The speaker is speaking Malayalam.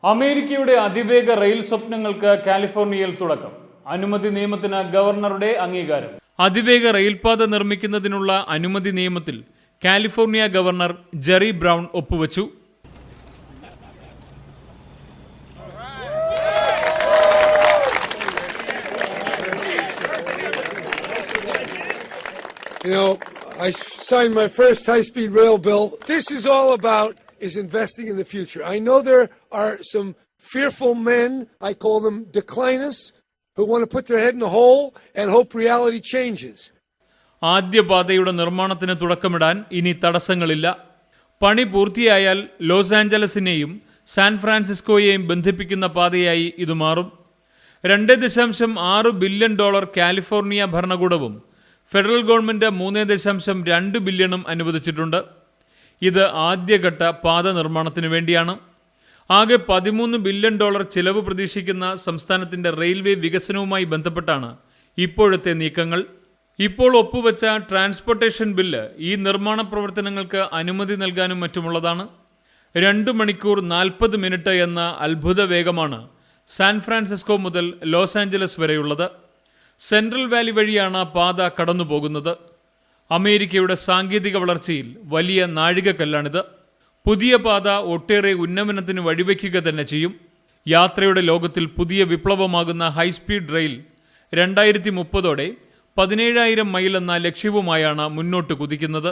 അമേരിക്കയുടെ അതിവേഗ റെയിൽ സ്വപ്നങ്ങൾക്ക് കാലിഫോർണിയയിൽ തുടക്കം. അനുമതി നിയമത്തിന് ഗവർണറുടെ അംഗീകാരം. അതിവേഗ റെയിൽപാത നിർമ്മിക്കുന്നതിനുള്ള അനുമതി നിയമത്തിൽ കാലിഫോർണിയ ഗവർണർ ജെറി ബ്രൗൺ ഒപ്പുവച്ചു. I signed my first high-speed rail bill. This is all about investing in the future. I know there are some fearful men, I call them decliners, who want to put their head in a hole and hope reality changes. ആദ്യ പാതയുടെ നിർമ്മാണത്തിന് തുടക്കമിടാൻ ഇനി തടസ്സങ്ങളില്ല. പണി പൂർത്തിയായാൽ ലോസ് ആഞ്ചലസിനെയും സാൻ ഫ്രാൻസിസ്കോയെയും ബന്ധിപ്പിക്കുന്ന പാതയായി ഇത് മാറും. $2.6 ബില്യൺ കാലിഫോർണിയ ഭരണകൂടവും ഫെഡറൽ ഗവൺമെന്റ് $3.2 ബില്യണും അനുവദിച്ചിട്ടുണ്ട്. ഇത് ആദ്യഘട്ട പാത നിർമ്മാണത്തിനു വേണ്ടിയാണ്. ആകെ $13 ബില്യൺ ചിലവ് പ്രതീക്ഷിക്കുന്ന സംസ്ഥാനത്തിന്റെ റെയിൽവേ വികസനവുമായി ബന്ധപ്പെട്ടാണ് ഇപ്പോഴത്തെ നീക്കങ്ങൾ. ഇപ്പോൾ ഒപ്പുവെച്ച ട്രാൻസ്പോർട്ടേഷൻ ബില്ല് ഈ നിർമ്മാണ പ്രവർത്തനങ്ങൾക്ക് അനുമതി നൽകാനും മറ്റുമുള്ളതാണ്. 2 മണിക്കൂർ 40 മിനിറ്റ് എന്ന അത്ഭുത വേഗമാണ് സാൻ ഫ്രാൻസിസ്കോ മുതൽ ലോസ് ആഞ്ചലസ് വരെയുള്ളത്. സെൻട്രൽ വാലി വഴിയാണ് പാത കടന്നുപോകുന്നത്. അമേരിക്കയുടെ സാങ്കേതിക വളർച്ചയിൽ വലിയ നാഴികക്കല്ലാണിത്. പുതിയ പാത ഒട്ടേറെ ഉന്നമനത്തിന് വഴിവെക്കുക തന്നെ ചെയ്യും. യാത്രയുടെ ലോകത്തിൽ പുതിയ വിപ്ലവമാകുന്ന ഹൈസ്പീഡ് റെയിൽ 2030 17,000 മൈൽ എന്ന ലക്ഷ്യവുമായാണ് മുന്നോട്ട് കുതിക്കുന്നത്.